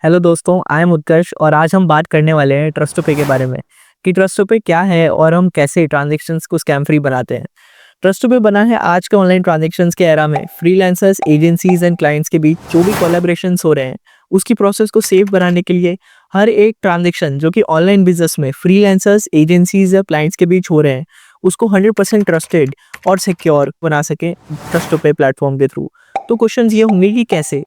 Hello दोस्तों, I am उत्कर्ष और आज हम बात करने वाले हैं ट्रस्टोपे के बारे में कि ट्रस्टोपे क्या है और हम कैसे ट्रांजैक्शंस को स्कैम फ्री बनाते हैं। ट्रस्टोपे बना है आज के ऑनलाइन ट्रांजैक्शंस के एरा में फ्रीलांसर्स, एजेंसीज एंड क्लाइंट्स के बीच जो भी कोलैबोरेशंस हो रहे हैं उसकी प्रोसेस को सेफ बनाने के लिए। हर एक ट्रांजैक्शन जो कि ऑनलाइन बिजनेस में फ्रीलांसर्स, एजेंसीज या क्लाइंट्स के बीच हो रहे हैं उसको 100% ट्रस्टेड और सिक्योर बना सके ट्रस्टोपे प्लेटफॉर्म के थ्रू। तो क्वेश्चन ये होंगे कि कैसे।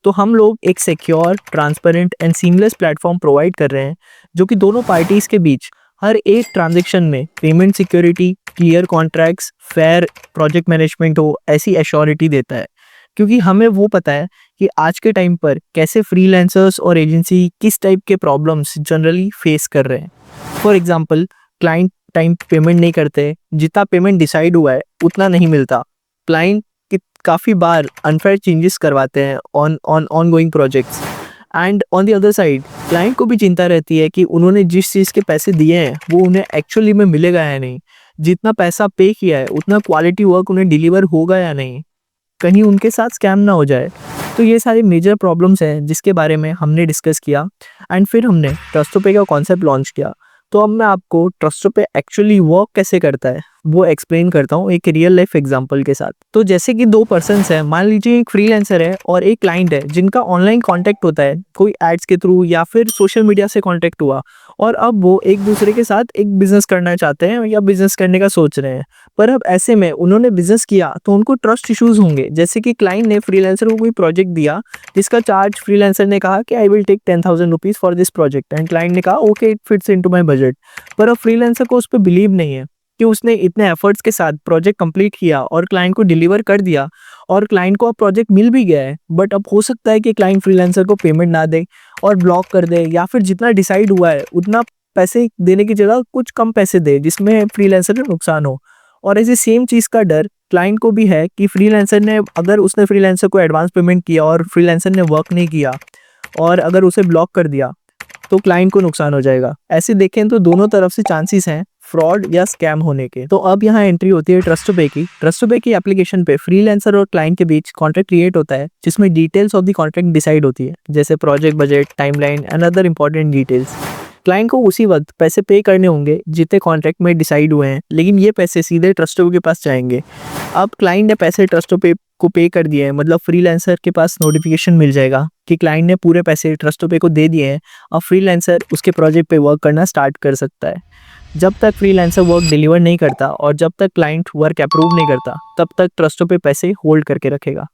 तो हम लोग एक secure, transparent and seamless platform provide कर रहे हैं जो कि दोनों पार्टीज के बीच हर एक ट्रांजैक्शन में payment security, clear contracts, fair project management हो, ऐसी एश्योरिटी देता है। क्योंकि हमें वो पता है कि आज के टाइम पर कैसे फ्रीलांसर्स और एजेंसी किस टाइप के प्रॉब्लम्स जनरली फेस कर रहे हैं। For example, client time payment नहीं करते, जितना पेमेंट डिसाइड हुआ है उतना नहीं मिलता। क्लाइंट काफ़ी बार अनफेयर चेंजेस करवाते हैं on going projects. And on the other side client को भी चिंता रहती है कि उन्होंने जिस चीज़ के पैसे दिए हैं वो उन्हें एक्चुअली में मिलेगा या नहीं, जितना पैसा पे किया है उतना क्वालिटी वर्क उन्हें डिलीवर होगा या नहीं, कहीं उनके साथ स्कैम ना हो जाए। तो ये सारी मेजर प्रॉब्लम्स हैं जिसके बारे में हमने डिस्कस किया एंड फिर हमने ट्रस्टोपे का कॉन्सेप्ट लॉन्च किया। तो अब मैं आपको ट्रस्टोपे एक्चुअली वर्क कैसे करता है वो एक्सप्लेन करता हूँ एक रियल लाइफ एग्जांपल के साथ। तो जैसे कि दो पर्सन्स हैं, मान लीजिए एक फ्रीलांसर है और एक क्लाइंट है जिनका ऑनलाइन कांटेक्ट होता है कोई एड्स के थ्रू या फिर सोशल मीडिया से कांटेक्ट हुआ, और अब वो एक दूसरे के साथ एक बिजनेस करना चाहते हैं या बिजनेस करने का सोच रहे हैं। पर अब ऐसे में उन्होंने बिजनेस किया तो उनको ट्रस्ट इश्यूज होंगे। जैसे कि क्लाइंट ने फ्रीलांसर को कोई प्रोजेक्ट दिया जिसका चार्ज फ्रीलांसर ने कहा कि I will take 10,000 rupees for this project, and client ने कहा okay, it fits into my budget. पर अब फ्रीलांसर को उस पर बिलीव नहीं है कि उसने इतने एफर्ट्स के साथ प्रोजेक्ट कंप्लीट किया और क्लाइंट को डिलीवर कर दिया, और क्लाइंट को अब प्रोजेक्ट मिल भी गया है। बट अब हो सकता है कि क्लाइंट फ्रीलांसर को पेमेंट ना दे और ब्लॉक कर दे, या फिर जितना डिसाइड हुआ है उतना पैसे देने की जगह कुछ कम पैसे दे जिसमें फ्रीलांसर को नुकसान हो। और ऐसे सेम चीज़ का डर क्लाइंट को भी है कि फ्रीलांसर ने, अगर उसने फ्रीलांसर को एडवांस पेमेंट किया और फ्रीलांसर ने वर्क नहीं किया और अगर उसे ब्लॉक कर दिया तो क्लाइंट को नुकसान हो जाएगा। ऐसे देखें तो दोनों तरफ से चांसेस हैं फ्रॉड या स्कैम होने के। तो अब यहाँ एंट्री होती है ट्रस्टोपे की। ट्रस्टोपे की एप्लीकेशन पे फ्रीलांसर और क्लाइंट के बीच कॉन्ट्रैक्ट क्रिएट होता है जिसमें details of the contract decide होती है, जैसे project budget, timeline and other important details. Client को उसी वक्त पैसे पे करने होंगे जितने कॉन्ट्रैक्ट में डिसाइड हुए हैं, लेकिन ये पैसे सीधे ट्रस्टोपे के पास जाएंगे। अब क्लाइंट ने पैसे ट्रस्टोपे को पे कर दिए हैं, मतलब फ्रीलांसर के पास नोटिफिकेशन मिल जाएगा कि क्लाइंट ने पूरे पैसे ट्रस्टोपे को दे दिए हैं। अब फ्रीलांसर उसके प्रोजेक्ट पे वर्क करना स्टार्ट कर सकता है। जब तक फ्रीलांसर वर्क डिलीवर नहीं करता और जब तक क्लाइंट वर्क अप्रूव नहीं करता तब तक ट्रस्टोपे पैसे होल्ड करके रखेगा।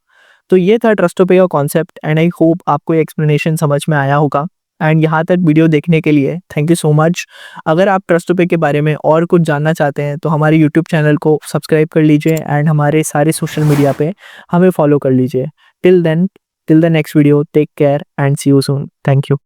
तो ये था ट्रस्टोपे का कॉन्सेप्ट एंड आई होप आपको ये एक्सप्लेनेशन समझ में आया होगा। एंड यहाँ तक वीडियो देखने के लिए थैंक यू सो मच। अगर आप ट्रस्टोपे के बारे में और कुछ जानना चाहते हैं तो हमारे यूट्यूब चैनल को सब्सक्राइब कर लीजिए एंड हमारे सारे सोशल मीडिया पे हमें फॉलो कर लीजिए। Till the next video, take care and see you soon. Thank you.